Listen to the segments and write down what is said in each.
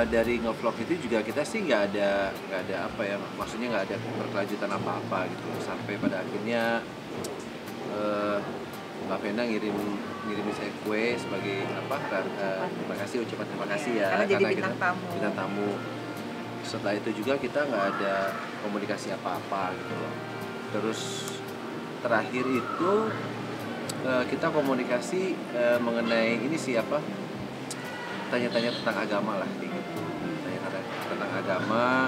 dari ngevlog itu juga kita sih nggak ada apa ya, maksudnya nggak ada berkelanjutan apa-apa gitu loh. Sampai pada akhirnya Mbak Vena ngirim saya kue sebagai apa, terima kasih, ucapan terima kasih ya karena jadi kita bintang tamu. Setelah itu juga kita nggak ada komunikasi apa-apa gitu loh. Terus terakhir itu kita komunikasi mengenai ini sih apa, tanya-tanya tentang agama lah gitu. Tanya-tanya tentang agama,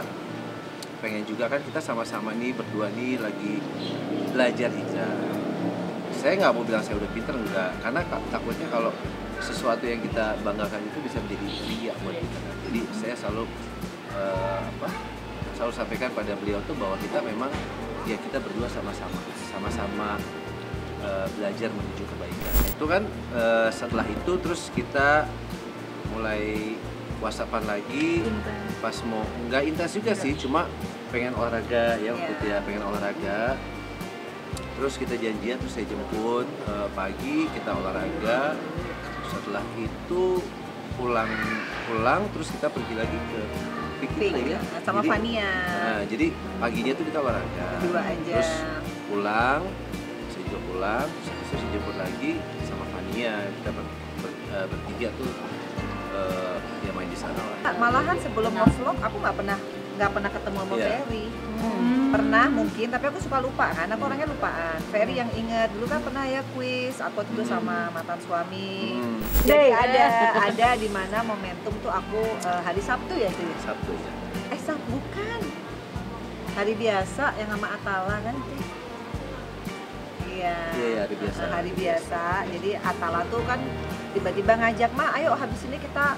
pengen juga kan kita sama-sama nih berdua nih lagi belajar hijab. Saya nggak mau bilang saya udah pinter, enggak, karena takutnya kalau sesuatu yang kita banggakan itu bisa menjadi ria buat kita. Jadi saya selalu selalu sampaikan pada beliau tuh bahwa kita memang ya kita berdua sama-sama belajar menuju kebaikan. Itu kan setelah itu terus kita mulai WhatsAppan lagi. Pas mau nggak intens juga sih, cuma pengen olahraga ya waktu itu ya, pengen olahraga. Terus kita janjian, terus saya jemput pagi, kita olahraga. Setelah itu pulang terus kita pergi lagi ke piknik ya sama Fania. Nah, jadi paginya tuh kita olahraga. Berdua aja. Terus pulang, saya juga pulang, terus saya jemput lagi sama Fania. Kita bertiga tuh dia main di sana lah. Malahan sebelum nge-vlog aku nggak pernah ketemu sama Ferry. Pernah mungkin, tapi aku suka lupa kan, aku orangnya lupaan. Ferry yang inget dulu kan pernah ya kuis aku tuh sama mantan suami. Jadi ada di mana momentum tuh aku hari Sabtu ya itu. Sabtu ya. Bukan. Hari biasa yang sama Atala kan sih. Iya, hari biasa. Hari biasa. Jadi Atala tuh kan tiba-tiba ngajak, "Ma, ayo habis ini kita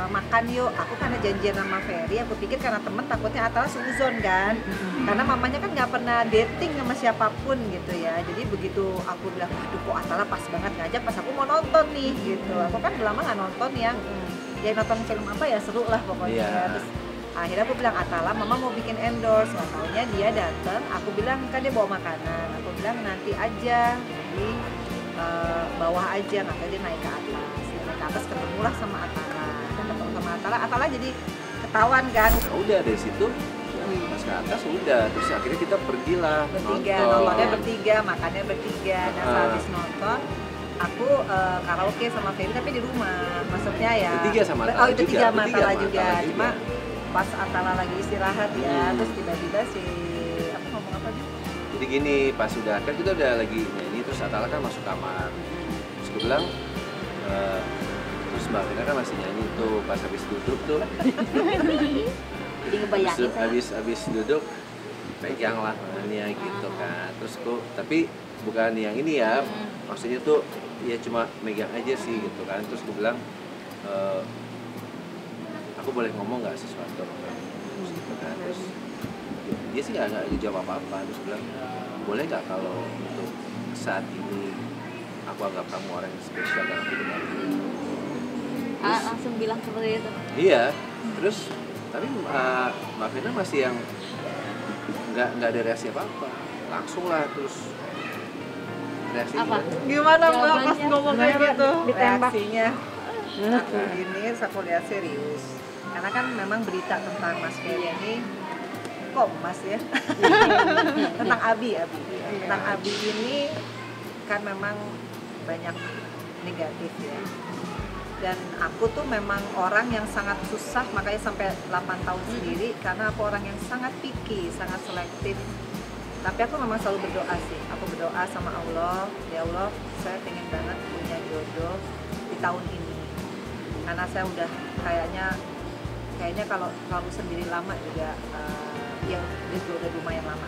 makan yuk." Aku karena janjian sama Ferry, aku pikir karena temen takutnya Atala suzon kan. Karena mamanya kan nggak pernah dating sama siapapun gitu ya. Jadi begitu aku bilang, "Aduh kok Atala pas banget ngajak pas aku mau nonton nih." gitu. Aku kan udah lama nggak nonton yang nonton film apa ya, seru lah pokoknya. Terus akhirnya aku bilang, "Atala, mama mau bikin endorse." Nggak taunya dia dateng, aku bilang kan dia bawa makanan. Aku bilang nanti aja di bawah aja, nggak dia naik ke atas. Dia naik ke atas ketemulah sama Atala. Ketemu sama Atala jadi ketahuan kan. Nah, udah dari situ pas ke atas udah, terus akhirnya kita pergilah nontonnya bertiga, makannya bertiga. Nah habis nonton aku karaoke sama Ferry tapi di rumah, maksudnya ya bertiga sama Atala juga. Cuma pas Atala lagi istirahat ya, terus tiba-tiba aku ngomong apa nih? Jadi gini, pas udah kan kita udah lagi nyanyi, terus Atala kan masuk kamar. Terus gue bilang, terus Mbak Vena kan masih nyanyi tuh, pas habis duduk tuh. Jadi ngebayangin habis duduk, pegang lah tangannya gitu kan. Terus gue, tapi bukan yang ini ya, maksudnya tuh ya cuma megang aja sih gitu kan. Terus gue bilang, aku boleh ngomong nggak sesuatu? Terus gitu kan. Terus dia sih nggak dijawab apa-apa. Terus bilang, boleh nggak kalau untuk saat ini aku anggap kamu orang yang spesial dalam hidup aku? Langsung bilang seperti itu? Iya. Terus tapi Mbak Vena masih yang nggak ada reaksi apa-apa. Langsung lah terus reaksinya apa? Gimana Mbak pas ngomong kayak gitu? Ditembak. Reaksinya aku gini, aku lihat serius. Karena kan memang berita tentang Mas Ferry ini kok Mas ya tentang Abi tentang Abi ini kan memang banyak negatif ya, dan aku tuh memang orang yang sangat susah, makanya sampai 8 tahun sendiri karena aku orang yang sangat picky, sangat selektif. Tapi aku memang selalu berdoa sih, aku berdoa sama Allah, ya Allah saya pengen banget punya jodoh di tahun ini, karena saya udah kayaknya kalau sendiri lama juga yang udah lumayan lama.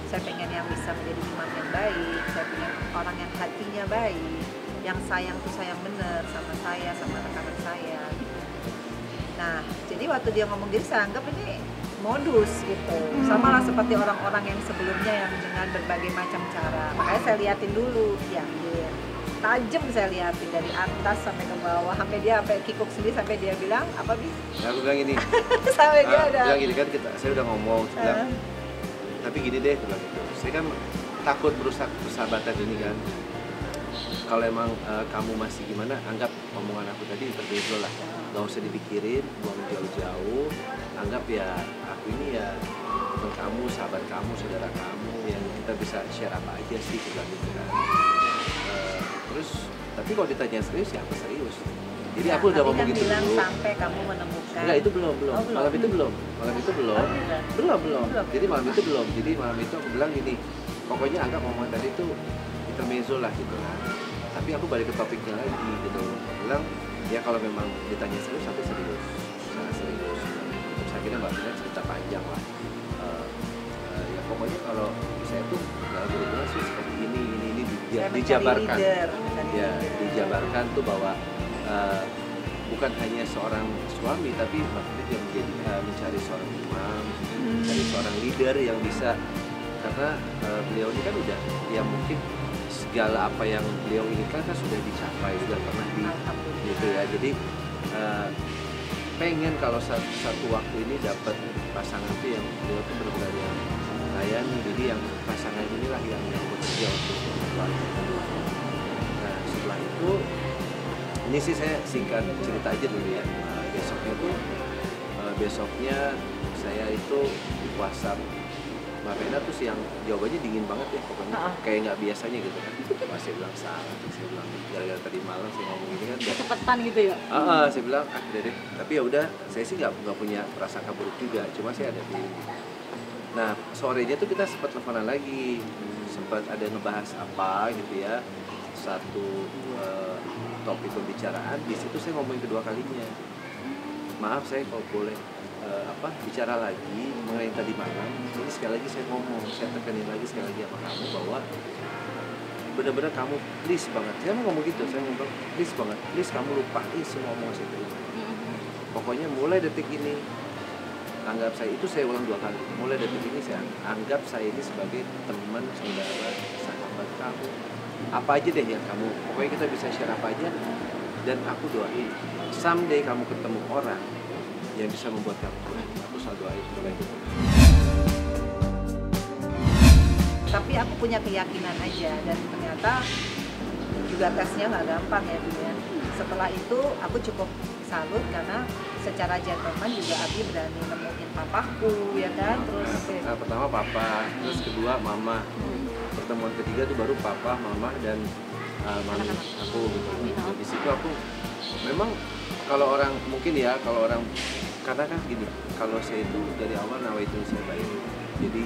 Saya pengen yang bisa menjadi imam yang baik, saya pengen orang yang hatinya baik, yang sayang tuh sayang bener sama saya, sama rekan-rekan saya gitu. Nah, jadi waktu dia ngomong gitu saya anggap ini modus gitu. Sama lah seperti orang-orang yang sebelumnya yang dengan berbagai macam cara. Makanya saya liatin dulu, ya tajam saya liatin dari atas sampai ke bawah, sampai kikuk sendiri, sampai dia bilang apa bis? Ya, aku bilang gini. Sampai dia ada. Bilang gini kan saya udah ngomong, bilang, tapi gini deh, bilang gitu. Saya kan takut merusak persahabatan ini kan. Kalau emang kamu masih gimana, anggap omongan aku tadi seperti itu lah. nggak usah dipikirin, buang jauh-jauh, anggap ya aku ini ya teman kamu, sahabat kamu, saudara kamu yang kita bisa share apa aja sih juga gitu kan. Terus tapi kalau ditanya serius ya aku serius. Jadi Nah, aku udah ngomong kan gitu bilang dulu. sampai kamu menemukan. Enggak, itu belum. Oh, belum. Malam itu belum. Malam itu belum. Oh, tidak. Belum. Jadi malam itu belum. Jadi malam itu aku bilang gini, pokoknya anggap ngomong tadi itu intermezzo lah gitu kan. Tapi aku balik ke topiknya lagi gitu. Aku bilang ya kalau memang ditanya serius, aku serius, sangat serius. Terus akhirnya Mbak Vina cerita panjang lah. Ya pokoknya kalau saya tuh dalam berhubungan sih seperti ini Saya mencari dijabarkan. leader, Ya dijabarkan tuh bahwa bukan hanya seorang suami tapi maksudnya dia menjadi mencari seorang imam, mencari seorang leader yang bisa, karena beliau ini kan udah ya mungkin segala apa yang beliau inginkan kan sudah dicapai, sudah pernah di gitu ya. Jadi pengen kalau satu waktu ini dapat pasangan tuh yang beliau tuh benar-benar yang layani, jadi yang pasangan inilah yang bekerja untuk keluarga. Nah setelah itu ini sih saya singkat cerita aja dulu ya. Besoknya saya itu WhatsApp Mbak Vena tuh yang jawabannya dingin banget ya pokoknya, kayak nggak biasanya gitu kan. Saya bilang salah, saya bilang gara-gara tadi malam saya ngomong ini kan udah Kecepatan gitu ya. saya bilang udah deh, tapi ya udah saya sih nggak punya prasangka buruk juga, cuma saya ada di. Nah sorenya tuh kita sempat teleponan lagi, sempat ada ngebahas apa gitu ya, satu topik pembicaraan. Di situ saya ngomongin kedua kalinya, maaf saya kalau boleh bicara lagi mengenai tadi malam. Jadi sekali lagi saya ngomong, saya tekenin lagi sekali lagi sama kamu bahwa benar-benar kamu please banget, saya mau ngomong gitu, saya ngomong please banget, please kamu lupain semua omongan saya tadi. Pokoknya mulai detik ini anggap saya, itu saya ulang 2 kali, mulai detik ini saya anggap saya ini sebagai teman, saudara, sahabat kamu, apa aja deh yang kamu, pokoknya kita bisa share apa aja. Dan aku doain someday kamu ketemu orang yang bisa membuat kamu kuat, aku selalu doain terbaik itu. Tapi aku punya keyakinan aja, dan ternyata juga tesnya nggak gampang ya Bu ya. Setelah itu aku cukup salut karena secara gentleman juga Abi berani nemuin papaku ya kan. Terus Pertama papa, terus kedua mama, pertemuan ketiga tuh baru papa, mama dan mami aku gitu. Di situ aku memang kalau orang mungkin ya, kalau orang karena kan gini, kalau saya itu dari awal nawaitu saya baik. Jadi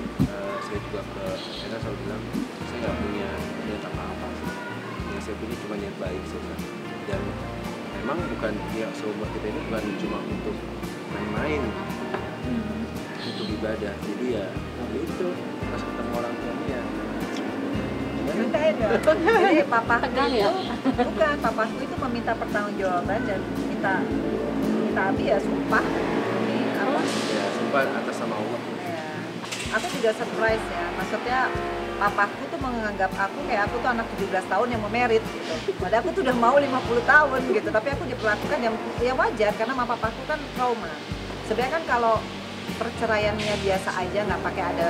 saya juga ke Ena selalu bilang saya nggak punya niat apa-apa sih. Yang saya punya cuma niat baik saya bilang. Dan memang bukan ya seumur kita ini bukan cuma untuk main-main, untuk ibadah. Jadi ya itu pas ketemu orang tuanya ya. ceritain dong. Jadi papaku Tegang itu ya? bukan, papaku itu meminta pertanggungjawaban dan minta Abi ya sumpah ini apa? Ya sumpah atas sama Allah. Ya. Aku juga surprise ya. Maksudnya papaku tuh menganggap aku kayak aku tuh anak 17 tahun yang mau merit gitu. Padahal aku tuh udah mau 50 tahun gitu. Tapi aku diperlakukan yang ya wajar karena mama papaku kan trauma. Sebenarnya kan kalau perceraiannya biasa aja, nggak pakai ada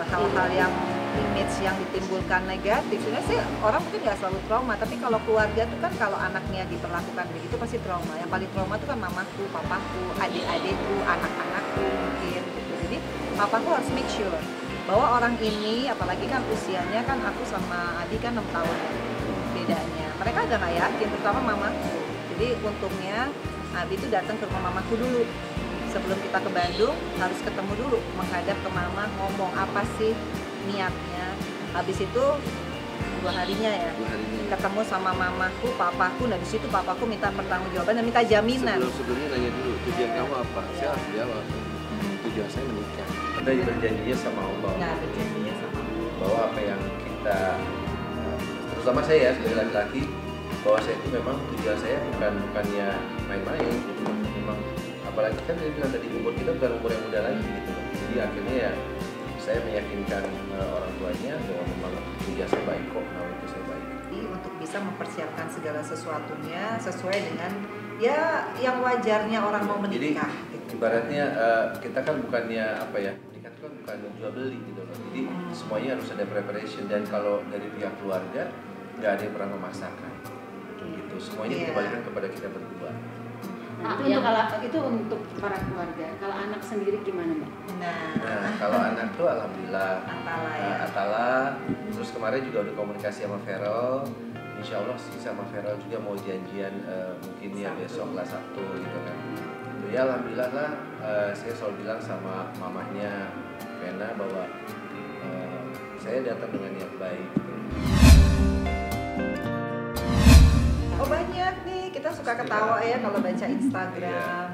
hal-hal yang image yang ditimbulkan negatif. Sebenarnya sih orang mungkin nggak selalu trauma, tapi kalau keluarga tuh kan kalau anaknya diperlakukan begitu pasti trauma. Yang paling trauma tuh kan mamaku, papaku, adik-adikku, anak-anakku mungkin gitu. Jadi papaku harus make sure bahwa orang ini, apalagi kan usianya kan aku sama Adi kan 6 tahun ya bedanya. Mereka agak nggak yakin, terutama mamaku. Jadi untungnya Abi tuh datang ke rumah mamaku dulu. Sebelum kita ke Bandung harus ketemu dulu, menghadap ke mama, ngomong apa sih niatnya. Habis itu 2 harinya ya 2 hari ini. ketemu sama mamaku, papaku. Nah di situ papaku minta pertanggungjawaban dan minta jaminan. Sebelumnya nanya dulu tujuan kamu apa? Saya harus jawab. Tujuan saya menikah. Kita berjanjinya sama Allah. Nah berjanjinya sama Bahwa apa yang kita, terutama saya ya sebagai laki-laki, bahwa saya itu memang tujuan saya bukannya main-main gitu. Memang apalagi kan dia bilang tadi umur kita bukan umur yang muda lagi gitu. Jadi akhirnya ya saya meyakinkan orang tuanya bahwa memang tujuan saya baik kok, itu saya baik. Jadi untuk bisa mempersiapkan segala sesuatunya sesuai dengan ya yang wajarnya orang mau menikah. Jadi ibaratnya kita kan bukannya apa ya, menikah itu kan bukan jual beli gitu loh. Jadi semuanya harus ada preparation, dan kalau dari pihak keluarga nggak ada yang pernah memaksakan gitu. Semuanya dikembalikan kepada kita berdua. Itu itu untuk para keluarga. Kalau anak sendiri gimana, Mbak? Nah, kalau anak tuh alhamdulillah Atala. Terus kemarin juga udah komunikasi sama Feral. Insya Allah sih sama Feral juga mau janjian mungkin ya besok lah Sabtu gitu kan. Ya alhamdulillah lah, saya selalu bilang sama mamahnya Vena bahwa saya datang dengan niat baik. Oh banyak nih, kita suka ketawa ya kalau baca Instagram.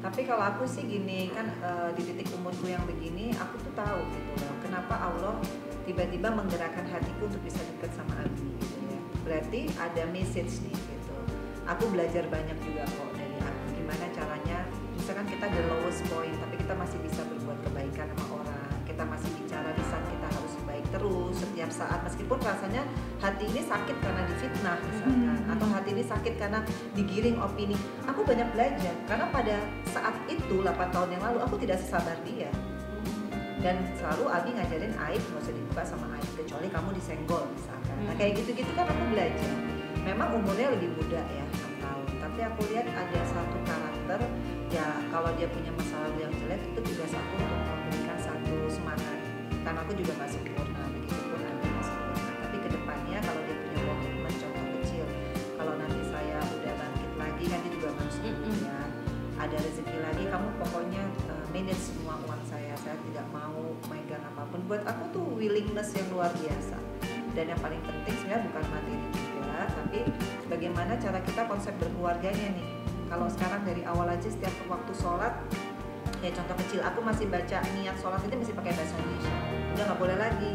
Tapi kalau aku sih gini kan, di titik umurku yang begini, aku tuh tahu gitu loh, kenapa Allah tiba-tiba menggerakkan hatiku untuk bisa dekat sama Abi gitu ya. Berarti ada message nih gitu. Aku belajar banyak juga kok dari aku, gimana caranya. Misalkan kita the lowest point, tapi kita masih bisa berbuat kebaikan sama orang. Kita masih bicara di saat kita harus baik terus setiap saat, meskipun rasanya hati ini sakit karena difitnah misalkan, atau hati ini sakit karena digiring opini. Aku banyak belajar karena pada saat itu 8 tahun yang lalu aku tidak sesabar dia. Dan selalu Abi ngajarin aib nggak usah dibuka sama aib, kecuali kamu disenggol misalkan. Nah kayak gitu-gitu kan aku belajar. Memang umurnya lebih muda ya, 6 tahun, tapi aku lihat ada satu karakter ya, kalau dia punya masa lalu yang jelek itu tugas aku untuk memberikan satu semangat, karena aku juga nggak sempurna, begitupun Abi nggak sempurna. Tapi kedepannya kalau dia punya komitmen contoh kecil, kalau nanti saya udah bangkit lagi kan dia juga manusia ya, ada rezeki lagi, kamu pokoknya manage semua uang saya tidak mau megang apapun. Buat aku tuh willingness yang luar biasa. Dan yang paling penting sebenarnya bukan materi juga, tapi bagaimana cara kita konsep berkeluarganya nih. Kalau sekarang dari awal aja setiap waktu sholat, ya contoh kecil, aku masih baca niat sholat itu masih pakai bahasa Indonesia, udah nggak boleh lagi,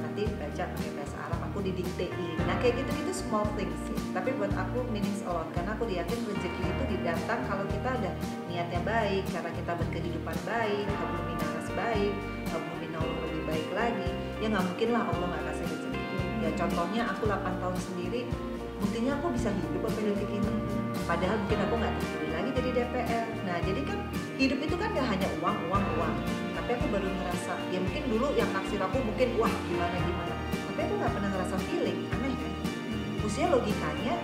nanti baca pakai bahasa Arab, aku didiktein. Nah kayak gitu-gitu small things sih, tapi buat aku meanings a lot, karena aku yakin rezeki itu didatang kalau kita ada niatnya baik, cara kita berkehidupan baik, hablum minanas baik, hablum minallah lebih baik lagi, ya nggak mungkin lah Allah nggak kasih rezeki. Ya contohnya aku 8 tahun sendiri, buktinya aku bisa hidup sampai detik ini. Padahal mungkin aku nggak dipilih lagi jadi DPR. Nah jadi kan hidup itu kan gak hanya uang. Tapi aku baru ngerasa, ya mungkin dulu yang naksir aku mungkin wah gimana. Tapi aku nggak pernah ngerasa feeling, aneh kan? Usia logikanya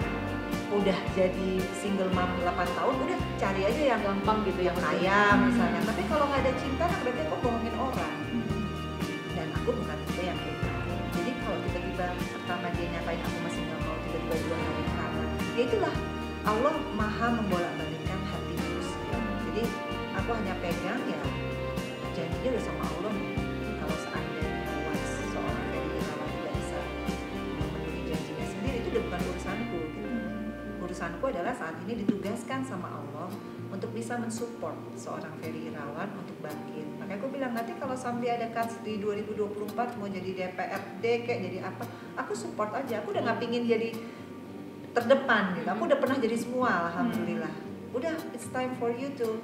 udah jadi single mom 8 tahun, udah cari aja yang gampang gitu, yang kaya misalnya. Tapi kalau nggak ada cinta, kan berarti aku bohongin orang. Dan aku bukan tipe yang kayak gitu. Jadi kalau tiba-tiba pertama dia nyatain aku masih nggak mau, tiba-tiba 2 hari kalah, ya itulah Allah maha membolak-balikkan hati manusia. Jadi aku hanya pegang ya janjinya udah sama Allah. Kalau seandainya seorang Ferry Irawan tidak bisa memenuhi janjinya sendiri, itu udah bukan urusanku gitu. Urusanku adalah saat ini ditugaskan sama Allah untuk bisa mensupport seorang Ferry Irawan untuk bangkit. Makanya aku bilang nanti kalau sampai ada cuts di 2024 mau jadi DPRD kayak jadi apa, aku support aja. Aku udah nggak pingin jadi terdepan gitu. Aku udah pernah jadi semua, alhamdulillah. Udah it's time for you to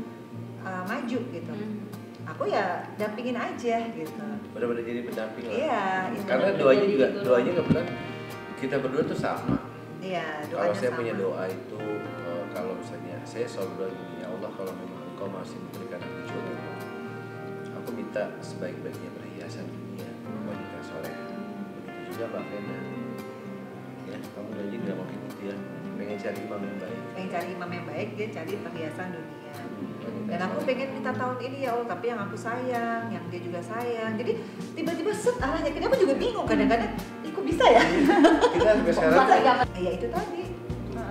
maju gitu. Aku ya dampingin aja gitu. Benar-benar jadi pendamping lah. Iya. Karena doanya juga, doanya kebetulan kita berdua tuh sama. Iya, doanya kalau saya sama. punya doa itu, kalau misalnya saya selalu bilang gini, ya Allah kalau memang Engkau masih memberikan aku jodoh, aku minta sebaik-baiknya perhiasan dunia, wanita soleha. Begitu juga Mbak Vena. Ya, kamu janji nggak mau gitu ya, pengen cari imam yang baik. Pengen cari imam yang baik, dia cari perhiasan dunia. Dan aku pengen minta tahun ini ya Allah, tapi yang aku sayang, yang dia juga sayang. Jadi tiba-tiba set arahnya, kita aku juga bingung kadang-kadang, kok bisa ya? Kita sampai sekarang. Ya itu tadi,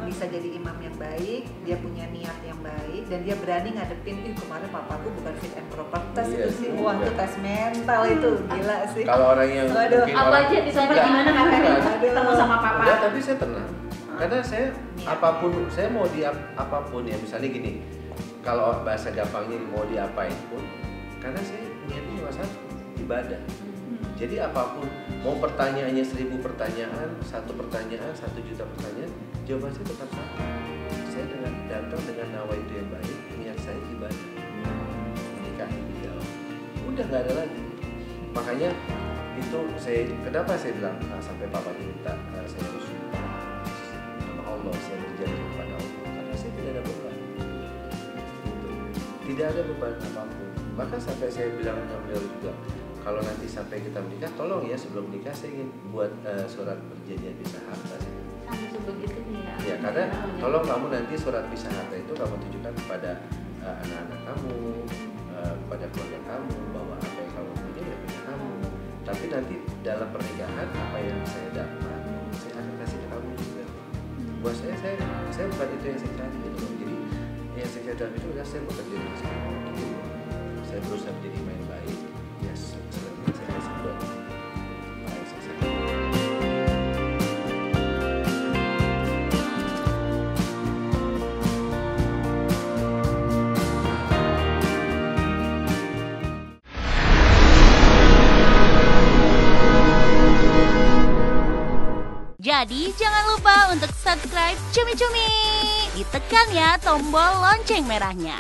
bisa jadi imam yang baik, dia punya niat yang baik, dan dia berani ngadepin, kemarin papaku bukan fit and proper test Iya, itu sih, iya. wah itu tes mental itu, gila sih. Kalau orang yang Waduh, mungkin Apa orang, aja di sana Sampai gimana Kak Ferry ketemu sama papa? Enggak, tapi saya tenang. Karena saya apapun, saya mau di apapun ya, misalnya gini, kalau bahasa gampangnya mau diapain pun, karena saya niatnya cuma satu, ibadah. Jadi apapun, mau pertanyaannya 1000 pertanyaan, 1 pertanyaan, 1 juta pertanyaan, jawaban saya tetap sama. Saya datang dengan nawaitu yang baik, niat saya ibadah, menikahi beliau. Udah nggak ada lagi. Makanya itu kenapa saya bilang sampai papa minta saya harus nama Allah, saya berjanji kepada Allah, karena saya tidak ada beban. Gitu. Tidak ada beban apapun. Bahkan sampai saya bilang sama beliau juga, kalau nanti sampai kita menikah, tolong ya sebelum nikah saya ingin buat surat perjanjian pisah harta. Kamu sebut itu tidak. Ya, karena tolong kamu nanti surat pisah harta itu kamu tunjukkan kepada anak-anak kamu, kepada keluarga kamu, bahwa apa yang kamu punya ya punya kamu. Tapi nanti dalam pernikahan apa yang saya dapat, saya akan kasih ke kamu juga. Buat saya bukan itu yang saya cari gitu loh. Jadi yang saya cari itu adalah saya bekerja di sini. Gitu. Saya berusaha menjadi main baik. Yes, selama saya kasih buat apa yang saya sayang. Jadi jangan lupa untuk subscribe Cumi Cumi. Ditekan ya tombol lonceng merahnya.